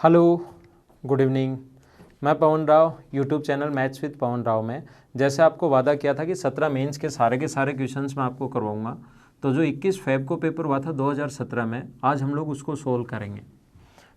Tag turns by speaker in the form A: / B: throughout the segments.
A: Hello, good evening. मैं Pawan Rao, YouTube channel maths with Pawan Rao में जैसे आपको वादा किया था कि 17 मेंस के सारे क्वेश्चंस मैं आपको करवाऊंगा। तो जो 21 फेब को पेपर हुआ था 2017 में, आज हम लोग उसको सोल्व करेंगे।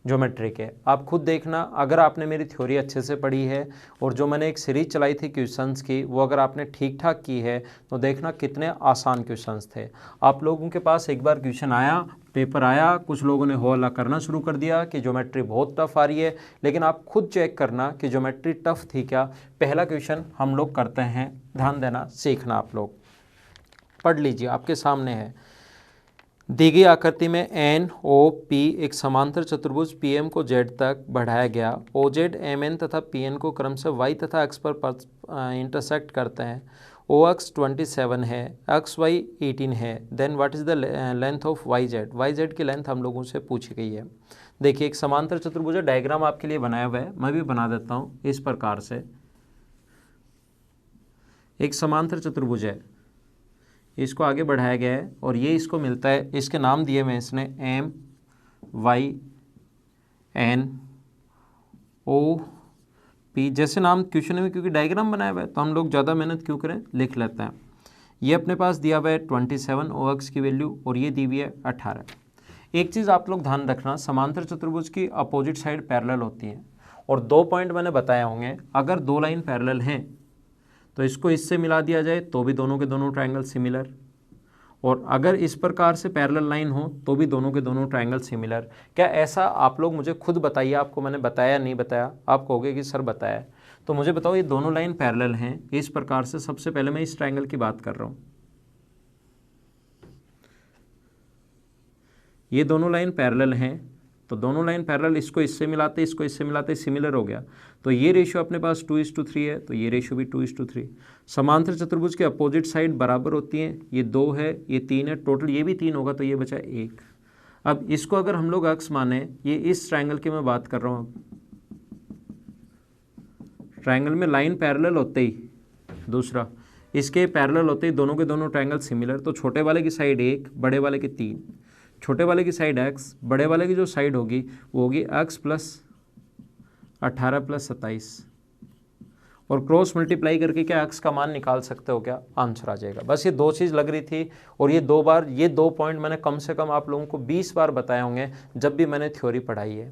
A: ज्योमेट्री के आप खुद देखना, अगर आपने मेरी थ्योरी अच्छे से पढ़ी है और जो मैंने एक सीरीज चलाई थी क्वेश्चंस की वो अगर आपने ठीक ठाक की है तो देखना कितने आसान क्वेश्चंस थे। आप लोगों के पास एक बार क्वेश्चन आया, पेपर आया, कुछ लोगों ने हो हल्ला करना शुरू कर दिया कि ज्योमेट्री बहुत टफ आ रही है, लेकिन आप खुद चेक करना कि ज्योमेट्री टफ थी क्या। पहला क्वेश्चन हम लोग करते हैं, ध्यान देना, सीखना। आप लोग पढ़ लीजिए, आपके सामने है। दी गई आकृति में एन ओ पी एक समांतर चतुर्भुज पी एम को जेड तक बढ़ाया गया। ओ जेड एम एन तथा पी एन को क्रमशः वाई तथा एक्स पर इंटरसेक्ट करते हैं। ओ एक्स 27 है, एक्स वाई 18 है। Then what is the length of Y Z. Y Z की लेंथ हम लोगों से पूछी गई है। देखिए, एक समांतर चतुर्भुज डायग्राम आपके लिए बनाया हुआ है, मैं भी बना देता हूँ इस प्रकार से। एक समांतर चतुर्भुज है, इसको आगे बढ़ाया गया है और ये इसको मिलता है, इसके नाम दिए हुए इसने M Y N O P जैसे नाम क्वेश्चन में, क्योंकि डायग्राम बनाया हुआ है तो हम लोग ज़्यादा मेहनत क्यों करें, लिख लेते हैं। ये अपने पास दिया हुआ है 27 ओ एक्स की वैल्यू और ये दी हुई है 18। एक चीज़ आप लोग ध्यान रखना, समांतर चतुर्भुज की अपोजिट साइड पैरेलल होती है और दो पॉइंट मैंने बताया होंगे। अगर दो लाइन पैरेलल हैं तो इसको इससे मिला दिया जाए तो भी दोनों के दोनों ट्रायंगल सिमिलर, और अगर इस प्रकार से पैरेलल लाइन हो तो भी दोनों के दोनों ट्रायंगल सिमिलर। क्या ऐसा आप लोग मुझे खुद बताइए, आपको मैंने बताया नहीं बताया? आप कहोगे कि सर बताया। तो मुझे बताओ, ये दोनों लाइन पैरेलल हैं इस प्रकार से। सबसे पहले मैं इस ट्रायंगल की बात कर रहा हूँ, ये दोनों लाइन पैरेलल हैं तो दोनों लाइन पैरेलल, इसको इससे मिलाते इसको इससे मिलाते सिमिलर हो गया। तो ये रेशियो अपने पास 2:3 है, तो ये रेशियो भी 2:3। समांतर चतुर्भुज के अपोजिट साइड बराबर होती हैं, ये 2 है, ये 3 है, टोटल ये भी 3 होगा, तो ये बचा 1। अब इसको अगर हम लोग अक्स माने, ये इस ट्रायंगल की मैं बात कर रहा हूँ, ट्रायंगल में लाइन पैरेलल होते ही, दूसरा इसके पैरेलल होते ही दोनों के दोनों ट्रायंगल सिमिलर, तो छोटे वाले की साइड 1, बड़े वाले की 3। छोटे वाले की साइड x, बड़े वाले की जो साइड होगी वो होगी x + 18 + 27, और क्रॉस मल्टीप्लाई करके क्या x का मान निकाल सकते हो, क्या आंसर आ जाएगा। बस ये दो चीज़ लग रही थी और ये दो बार, ये दो पॉइंट मैंने कम से कम आप लोगों को 20 बार बताए होंगे जब भी मैंने थ्योरी पढ़ाई है।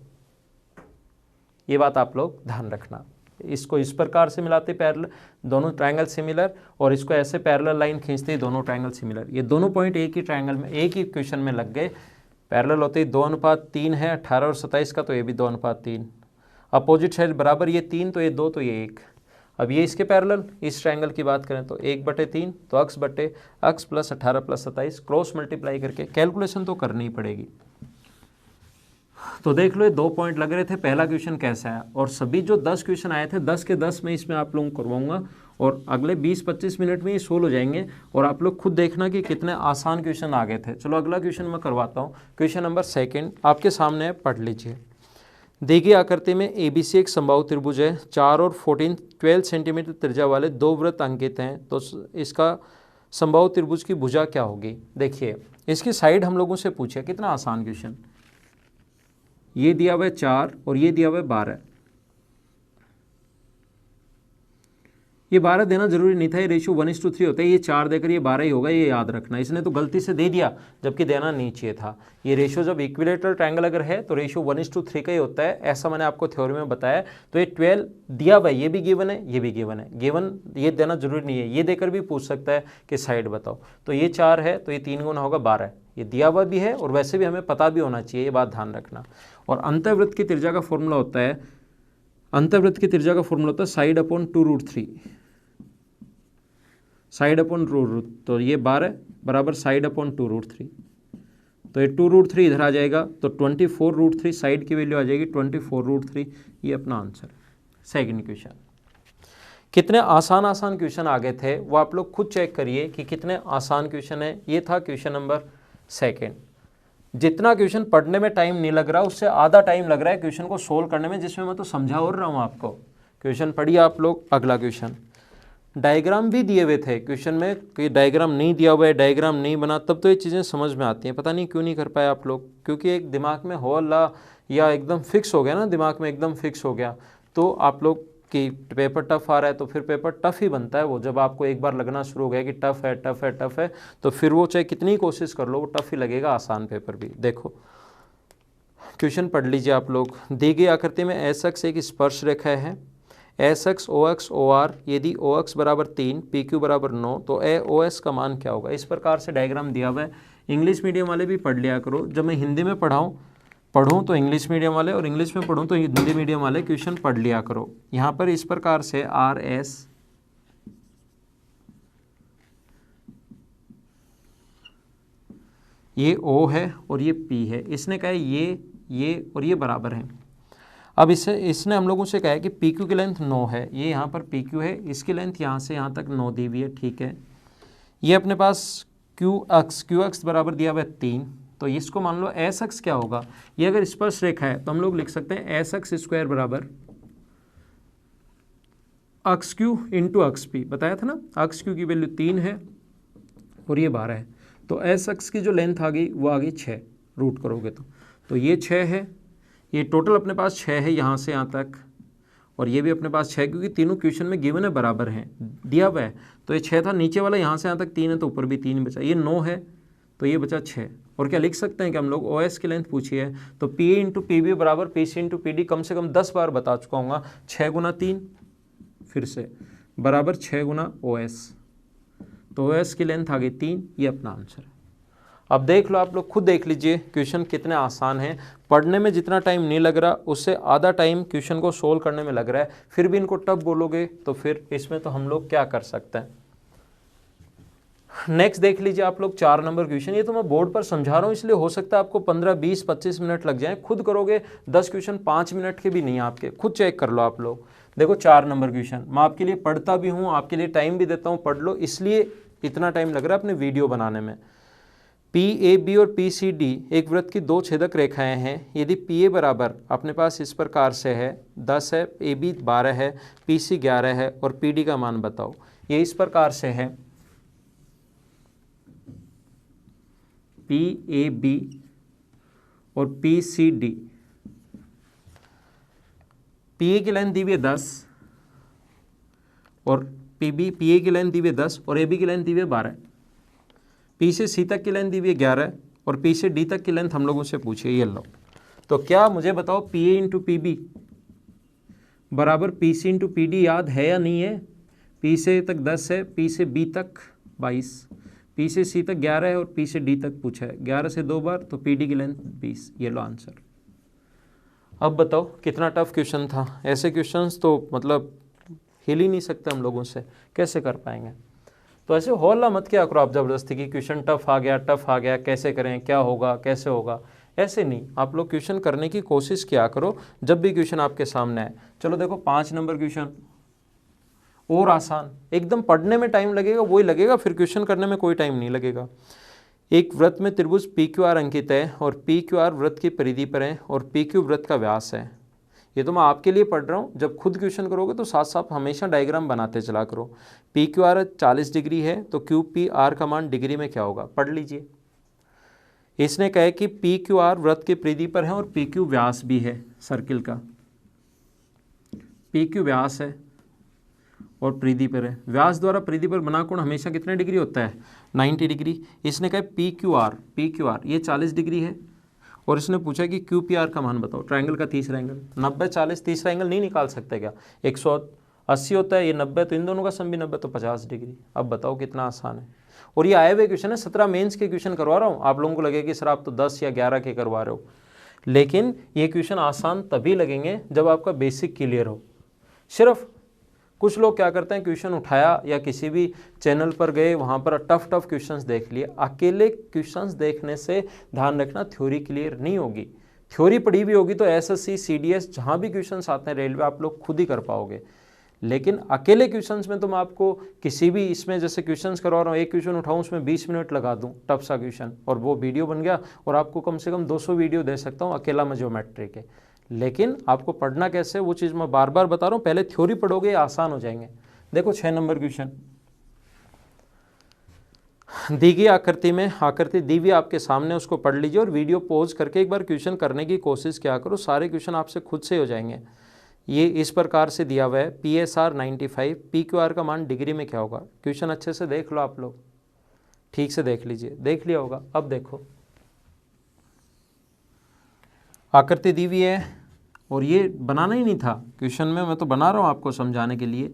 A: ये बात आप लोग ध्यान रखना। इसको इस प्रकार से मिलाते पैरेलल, दोनों ट्रायंगल सिमिलर, और इसको ऐसे पैरेलल लाइन खींचते ही दोनों ट्रायंगल सिमिलर। ये दोनों पॉइंट एक ही ट्रायंगल में, एक ही क्वेश्चन में लग गए। पैरेलल होते ही 2:3 है 18 और 27 का, तो ये भी 2:3। अपोजिट साइड बराबर, ये 3 तो ये 2 तो ये 1। अब ये इसके पैरेलल, इस ट्रायंगल की बात करें तो 1/3, तो x + 18 + 27, क्रॉस मल्टीप्लाई करके कैलकुलेशन तो करनी ही पड़ेगी। तो देख लो, ये दो पॉइंट लग रहे थे। पहला क्वेश्चन कैसा है, और सभी जो 10 क्वेश्चन आए थे 10 के 10 में इसमें आप लोगों को करवाऊंगा और अगले 20-25 मिनट में ये सोल्व हो जाएंगे, और आप लोग खुद देखना कि कितने आसान क्वेश्चन आ गए थे। चलो अगला क्वेश्चन मैं करवाता हूँ। क्वेश्चन नंबर 2 आपके सामने है, पढ़ लीजिए। दी गई आकृति में ABC एक समबाहु त्रिभुज है, 4 और 12 सेंटीमीटर त्रिज्या वाले दो वृत्त अंकित हैं, तो इसका समबाहु त्रिभुज की भुजा क्या होगी। देखिए, इसकी साइड हम लोगों से पूछे, कितना आसान क्वेश्चन। ये दिया हुआ है 4 और ये दिया हुआ है 12। ये 12 देना जरूरी नहीं था, ये रेशियो 1:3 होता है। ये 4 देकर ये 12 ही होगा, ये याद रखना। इसने तो गलती से दे दिया जबकि देना नहीं चाहिए था। ये रेशियो जब इक्विलेटरल ट्रायंगल अगर है तो रेशियो 1:3 का ही होता है, ऐसा मैंने आपको थ्योरी में बताया। तो ये 12 दिया हुआ है, ये भी गिवन है, ये भी गिवन है। गिवन ये देना जरूरी नहीं है, ये देकर भी पूछ सकता है कि साइड बताओ। तो ये 4 है तो ये 3 गुना होगा 12। ये दिया हुआ भी है और वैसे भी हमें पता भी होना चाहिए, ये बात ध्यान रखना। और अंतःवृत्त की त्रिज्या का फॉर्मूला होता है, अंतःवृत्त की त्रिज्या का फॉर्मूला होता है साइड/2√3, साइड/2√3। तो ये 12 बराबर साइड/2√3, तो ये 2√3 इधर आ जाएगा, तो 24√3 साइड की वैल्यू आ जाएगी 24√3। ये अपना आंसर है। Second question. कितने आसान क्वेश्चन आ गए थे वो आप लोग खुद चेक करिए कि कितने आसान क्वेश्चन है। ये था क्वेश्चन नंबर 2। जितना क्वेश्चन पढ़ने में टाइम नहीं लग रहा, उससे आधा टाइम लग रहा है क्वेश्चन को सोल्व करने में, जिसमें मैं तो समझा और रहा हूँ आपको। क्वेश्चन पढ़िए आप लोग। अगला क्वेश्चन, डायग्राम भी दिए हुए थे क्वेश्चन में, कि डायग्राम नहीं दिया हुआ है, डायग्राम नहीं बना, तब तो ये चीज़ें समझ में आती हैं। पता नहीं क्यों नहीं कर पाए आप लोग, क्योंकि एक दिमाग में हो अल्लाह या एकदम फिक्स हो गया ना, दिमाग में एकदम फिक्स हो गया, तो आप लोग कि पेपर टफ आ रहा है तो फिर पेपर टफ ही बनता है वो। जब आपको एक बार लगना शुरू हो गया कि टफ है टफ है टफ है, तो फिर वो चाहे कितनी कोशिश कर लो वो टफ ही लगेगा, आसान पेपर भी। देखो क्वेश्चन पढ़ लीजिए आप लोग। दी गई आकृति में एस एक्स एक स्पर्श रेखा है, एस एक्स ओ एक्स ओ आर, यदि ओ एक्स बराबर 3 पी क्यू बराबर 9 तो ए ओ एस का मान क्या होगा। इस प्रकार से डायग्राम दिया हुआ है। इंग्लिश मीडियम वाले भी पढ़ लिया करो, जब मैं हिंदी में पढ़ूँ तो इंग्लिश मीडियम वाले, और इंग्लिश में पढ़ूँ तो हिंदी मीडियम वाले क्वेश्चन पढ़ लिया करो। यहाँ पर इस प्रकार से आर एस ये O है और ये P है, इसने कहा है ये और ये बराबर है। अब इसने हम लोगों से कहा है कि पी क्यू की लेंथ 9 है, ये यहाँ पर पी क्यू है, इसकी लेंथ यहाँ से यहाँ तक 9 दी हुई है, ठीक है। ये अपने पास क्यू एक्स बराबर दिया हुआ है 3, तो इसको मान लो एस एक्स क्या होगा। ये अगर स्पर्श रेखा है तो हम लोग लिख सकते हैं एस एक्स स्क्वायर बराबर x Q into x P, बताया था ना, एक्स क्यू की वैल्यू 3 है और ये 12 है, तो एस एक्स की जो लेंथ आ गई वो आ गई 6, रूट करोगे तो ये 6 है, ये टोटल अपने पास 6 है यहाँ से यहाँ तक, और ये भी अपने पास 6, क्योंकि तीनों क्वेश्चन में गिवन है बराबर हैं, दिया हुआ है। तो ये 6 था, नीचे वाला यहाँ से यहाँ तक 3 है तो ऊपर भी 3 बचा, ये 9 है तो ये बचा 6। और क्या लिख सकते हैं कि हम लोग ओ एस की लेंथ पूछी है तो P A into P B बराबर P C into P D, कम से कम 10 बार बता चुका हूँ, 6 गुना 3 फिर से बराबर 6 गुना ओ एस, तो ओ एस की लेंथ आ गई 3, ये अपना आंसर है। अब देख लो, आप लोग खुद देख लीजिए क्वेश्चन कितने आसान हैं। पढ़ने में जितना टाइम नहीं लग रहा उससे आधा टाइम क्वेश्चन को सोल्व करने में लग रहा है, फिर भी इनको टफ बोलोगे तो फिर इसमें तो हम लोग क्या कर सकते हैं। नेक्स्ट देख लीजिए आप लोग 4 नंबर क्वेश्चन। ये तो मैं बोर्ड पर समझा रहा हूँ इसलिए हो सकता है आपको 15, 20, 25 मिनट लग जाए, खुद करोगे 10 क्वेश्चन 5 मिनट के भी नहीं आपके, खुद चेक कर लो आप लोग। देखो 4 नंबर क्वेश्चन मैं आपके लिए पढ़ता भी हूँ, आपके लिए टाइम भी देता हूँ, पढ़ लो, इसलिए इतना टाइम लग रहा है अपने वीडियो बनाने में। पी ए बी और पी सी डी एक वृत्त की 2 छेदक रेखाएं हैं। यदि पी ए बराबर अपने पास इस प्रकार से है 10 है, ए बी 12 है, पी सी 11 है और पी डी का मान बताओ। ये इस प्रकार से है, पी ए बी और P C D. P A की लेंथ दी हुई है 10 और पी ए की लेंथ दी हुई है 10 और ए बी की लेंथ दी हुई है 12। पी से सी तक की लेंथ दी हुई है 11 और पी से डी तक की लेंथ हम लोगों से पूछी है, ये लो। तो क्या मुझे बताओ P A into P B बराबर P C into P D याद है या नहीं है। पी से तक 10 है, पी से बी तक 22, पी से सी तक 11 है और पी से डी तक पूछा है 11 से 2 बार, तो पी डी की लेंथ 20, ये लो आंसर। अब बताओ कितना टफ क्वेश्चन था। ऐसे क्वेश्चंस तो मतलब हिल ही नहीं सकते हम लोगों से, कैसे कर पाएंगे। तो ऐसे हौला मत क्या करो आप ज़बरदस्ती की, क्वेश्चन टफ आ गया कैसे करें, क्या होगा कैसे होगा, ऐसे नहीं। आप लोग क्वेश्चन करने की कोशिश किया करो जब भी क्वेश्चन आपके सामने आए। चलो देखो 5 नंबर क्वेश्चन और आसान, एकदम पढ़ने में टाइम लगेगा वही लगेगा, फिर क्वेश्चन करने में कोई टाइम नहीं लगेगा। एक वृत्त में त्रिभुज पी क्यू आर अंकित है और पी क्यू आर वृत्त की परिधि पर है और पी क्यू वृत्त का व्यास है। ये तो मैं आपके लिए पढ़ रहा हूँ, जब खुद क्वेश्चन करोगे तो साथ साथ हमेशा डायग्राम बनाते चला करो। पी क्यू आर 40 डिग्री है तो क्यू पी आर का मान डिग्री में क्या होगा, पढ़ लीजिए। इसने कहा कि पी क्यू आर वृत्त की परिधि पर है और पी क्यू व्यास भी है सर्किल का। पी क्यू व्यास है और परिधि पर है, व्यास द्वारा परिधि पर बना कोण हमेशा कितने डिग्री होता है, 90 डिग्री। इसने कहा पी क्यू आर ये 40 डिग्री है और इसने पूछा कि क्यू पी आर का मान बताओ। ट्रायंगल का तीसरा एंगल 90 40 तीसरा एंगल नहीं निकाल सकते क्या, 180 होता है, ये 90, तो इन दोनों का सम भी 90 तो 50 डिग्री। अब बताओ कितना आसान है। और ये आए हुए क्वेश्चन है, 17 मेंस के क्वेश्चन करवा रहा हूँ। आप लोगों को लगेगा कि सर आप तो 10 या 11 के करवा रहे हो, लेकिन ये क्वेश्चन आसान तभी लगेंगे जब आपका बेसिक क्लियर हो। सिर्फ कुछ लोग क्या करते हैं, क्वेश्चन उठाया या किसी भी चैनल पर गए वहाँ पर टफ क्वेश्चंस देख लिए। अकेले क्वेश्चंस देखने से ध्यान रखना थ्योरी क्लियर नहीं होगी। थ्योरी पढ़ी भी होगी तो एसएससी सीडीएस जहाँ भी क्वेश्चंस आते हैं रेलवे आप लोग खुद ही कर पाओगे, लेकिन अकेले क्वेश्चंस में तो मैं आपको किसी भी इसमें जैसे क्वेश्चंस करवा रहा हूँ, एक क्वेश्चन उठाऊँ उसमें 20 मिनट लगा दूँ टफ सा क्वेश्चन और वो वीडियो बन गया और आपको कम से कम 200 वीडियो दे सकता हूँ अकेला मैं ज्योमेट्री के। लेकिन आपको पढ़ना कैसे वो चीज़ मैं बार बार बता रहा हूँ, पहले थ्योरी पढ़ोगे आसान हो जाएंगे। देखो 6 नंबर क्वेश्चन, दी गई आकृति में आकृति दी हुई आपके सामने, उसको पढ़ लीजिए और वीडियो पॉज करके एक बार क्वेश्चन करने की कोशिश क्या करो, सारे क्वेश्चन आपसे खुद से हो जाएंगे। ये इस प्रकार से दिया हुआ है PSR 95, PQR का मान डिग्री में क्या होगा। क्वेश्चन अच्छे से देख लो आप लोग, ठीक से देख लीजिए, देख लिया होगा। अब देखो आकृति दी हुई है और ये बनाना ही नहीं था क्वेश्चन में, मैं तो बना रहा हूँ आपको समझाने के लिए।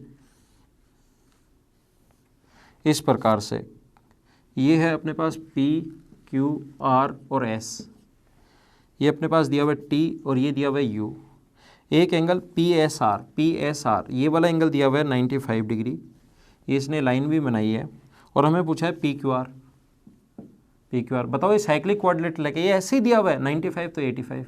A: इस प्रकार से ये है अपने पास P, Q, R और S, ये अपने पास दिया हुआ है T और ये दिया हुआ है U। एक एंगल PSR ये वाला एंगल दिया हुआ है 95 डिग्री, ये इसने लाइन भी बनाई है और हमें पूछा है PQR। बताओ ये साइक्लिक क्वाड्रिलेटरल लेके ये ऐसे ही दिया हुआ है 95 तो 85,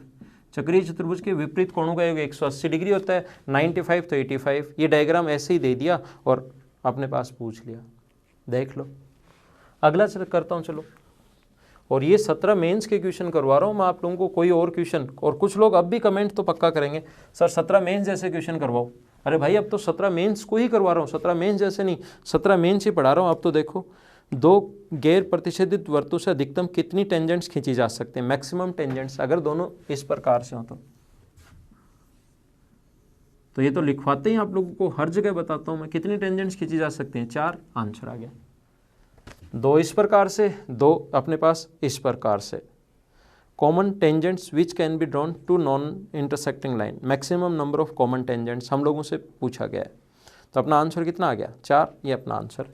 A: चक्रीय चतुर्भुज के विपरीत कोणों का योग 180 डिग्री होता है, 95 तो 85, ये डायग्राम ऐसे ही दे दिया और अपने पास पूछ लिया। देख लो अगला करता हूँ चलो। और ये 17 मेंस के क्वेश्चन करवा रहा हूँ मैं आप लोगों को, कोई और क्वेश्चन। और कुछ लोग अब भी कमेंट तो पक्का करेंगे सर 17 मेंस जैसे क्वेश्चन करवाओ। अरे भाई अब तो 17 मेंस को ही करवा रहा हूँ, 17 मेंस जैसे नहीं, 17 मेंस ही पढ़ा रहा हूँ। अब तो देखो 2 गैर प्रतिच्छेदित वर्तुल से अधिकतम कितनी टेंजेंट्स खींची जा सकते हैं, मैक्सिमम टेंजेंट्स, अगर दोनों इस प्रकार से हो तो ये तो लिखवाते ही आप लोगों को हर जगह बताता हूँ मैं, कितनी टेंजेंट्स खींची जा सकते हैं, 4। आंसर आ गया। 2 इस प्रकार से, 2 अपने पास इस प्रकार से। Common tangents which can be drawn to non intersecting line, maximum number of common tangents हम लोगों से पूछा गया है। तो अपना आंसर कितना आ गया, 4, ये अपना आंसर।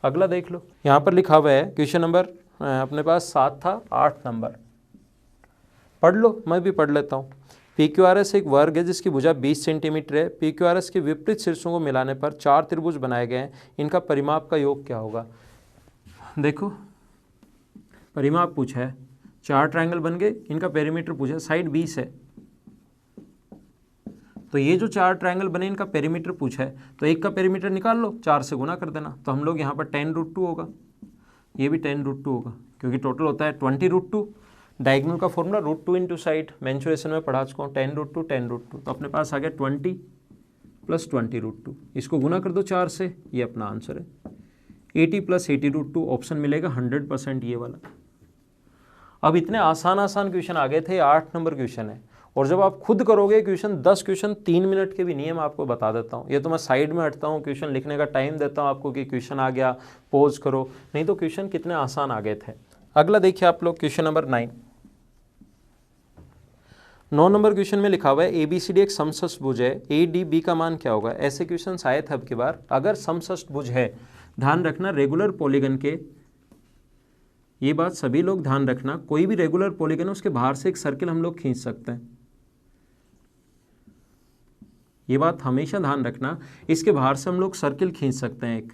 A: अगला देख लो, यहाँ पर लिखा हुआ है क्वेश्चन नंबर अपने पास 7 था, 8 नंबर पढ़ लो, मैं भी पढ़ लेता हूँ। PQRS एक वर्ग है जिसकी भुजा 20 सेंटीमीटर है। PQRS के विपरीत शीर्षों को मिलाने पर 4 त्रिभुज बनाए गए हैं, इनका परिमाप का योग क्या होगा। देखो परिमाप पूछा है, 4 ट्रायंगल बन गए, इनका पेरीमीटर पूछा है, साइड 20 है, तो ये जो 4 ट्रायंगल बने इनका पेरीमीटर पूछा है, तो एक का पेरीमीटर निकाल लो, 4 से गुना कर देना। तो हम लोग यहाँ पर 10√2 होगा, ये भी 10√2 होगा, क्योंकि टोटल होता है 20√2। डायगोनल का फॉर्मूला √2 इंटू साइड, मेंसुरेशन में पढ़ा चुका हूँ, 10√2 तो अपने पास आ गया 20 + 20√2, इसको गुना कर दो 4 से, ये अपना आंसर है। 80 + 80√2 ऑप्शन मिलेगा 100% ये वाला। अब इतने आसान क्वेश्चन आ गए थे, 8 नंबर क्वेश्चन है, और जब आप खुद करोगे क्वेश्चन, 10 क्वेश्चन 3 मिनट के भी नहीं है, मैं आपको बता देता हूँ। ये तो मैं साइड में हटता हूँ, क्वेश्चन लिखने का टाइम देता हूँ आपको कि क्वेश्चन आ गया पॉज करो, नहीं तो क्वेश्चन कितने आसान आ गए थे। अगला देखिए आप लोग, क्वेश्चन नंबर 9 नंबर क्वेश्चन में लिखा हुआ है ABCD एक समषष्टभुज है, ADB का मान क्या होगा। ऐसे क्वेश्चन आए थे अब की बार। अगर समषष्टभुज है, ध्यान रखना रेगुलर पॉलीगन के, ये बात सभी लोग ध्यान रखना, कोई भी रेगुलर पॉलीगन है उसके बाहर से एक सर्किल हम लोग खींच सकते हैं, ये बात हमेशा ध्यान रखना, इसके बाहर से हम लोग सर्किल खींच सकते हैं,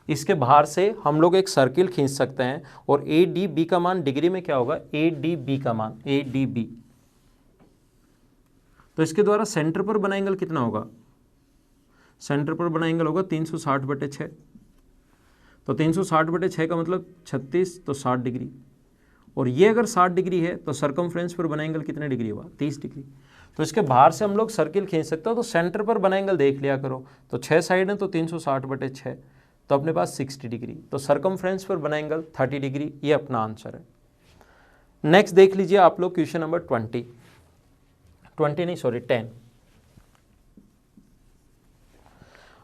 A: इसके बाहर से हम लोग एक सर्किल खींच सकते हैं। और ADB का मान डिग्री में क्या होगा, ADB का मान, ADB, तो इसके द्वारा सेंटर पर बना एंगल कितना होगा, सेंटर पर बना एंगल होगा 360/6, तो 360/6 का मतलब 36, तो 60 डिग्री, और ये अगर 60 डिग्री है तो सरकमफ्रेंस पर बना एंगल कितने डिग्री हुआ, 30 डिग्री। तो इसके बाहर से हम लोग सर्किल खींच सकते हो, तो सेंटर पर बना एंगल देख लिया करो, तो 6 साइड है तो 360/6, तो अपने पास 60 डिग्री, तो सरकमफ्रेंस पर बना एंगल 30 डिग्री, ये अपना आंसर है। नेक्स्ट देख लीजिए आप लोग क्वेश्चन नंबर 10।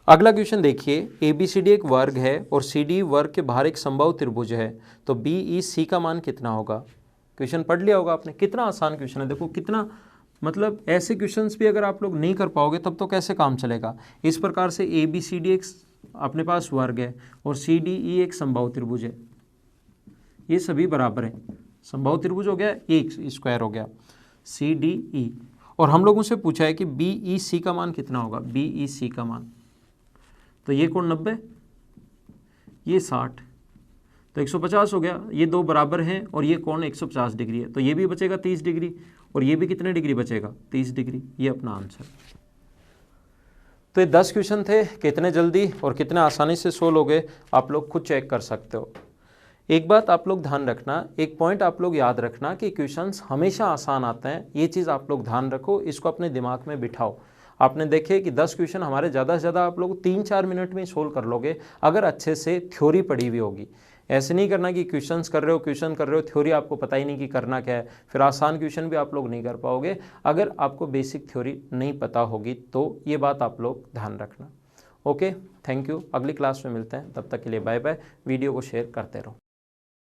A: अगला क्वेश्चन देखिए, ABCD एक वर्ग है और CD वर्ग के बाहर एक समबाहु त्रिभुज है, तो BEC का मान कितना होगा। क्वेश्चन पढ़ लिया होगा आपने, कितना आसान क्वेश्चन है, देखो कितना, मतलब ऐसे क्वेश्चंस भी अगर आप लोग नहीं कर पाओगे तब तो कैसे काम चलेगा। इस प्रकार से ABCD एक अपने पास वर्ग है और CDE एक समबाहु त्रिभुज है, ये सभी बराबर हैं, समबाहु त्रिभुज हो गया, एक स्क्वायर हो गया CDE, और हम लोगों से पूछा है कि BEC का मान कितना होगा, BEC का मान, तो ये कोण 90, ये 60, तो 150 हो गया, ये 2 बराबर हैं और ये कोण 150 डिग्री है, तो ये भी बचेगा 30 डिग्री और ये भी कितने डिग्री बचेगा, 30 डिग्री, ये अपना आंसर। तो ये 10 क्वेश्चन थे, कितने जल्दी और कितने आसानी से सोल्व हो गए आप लोग खुद चेक कर सकते हो। एक बात आप लोग ध्यान रखना, एक पॉइंट आप लोग याद रखना कि क्वेश्चंस हमेशा आसान आते हैं, ये चीज़ आप लोग ध्यान रखो, इसको अपने दिमाग में बिठाओ। आपने देखे कि 10 क्वेश्चन हमारे ज़्यादा से ज़्यादा आप लोग 3-4 मिनट में सोल्व कर लोगे अगर अच्छे से थ्योरी पढ़ी हुई होगी। ऐसे नहीं करना कि क्वेश्चन कर रहे हो थ्योरी आपको पता ही नहीं कि करना क्या है, फिर आसान क्वेश्चन भी आप लोग नहीं कर पाओगे अगर आपको बेसिक थ्योरी नहीं पता होगी। तो ये बात आप लोग ध्यान रखना। Okay, thank you. अगली क्लास में मिलते हैं, तब तक के लिए बाय बाय। वीडियो को शेयर करते रहो।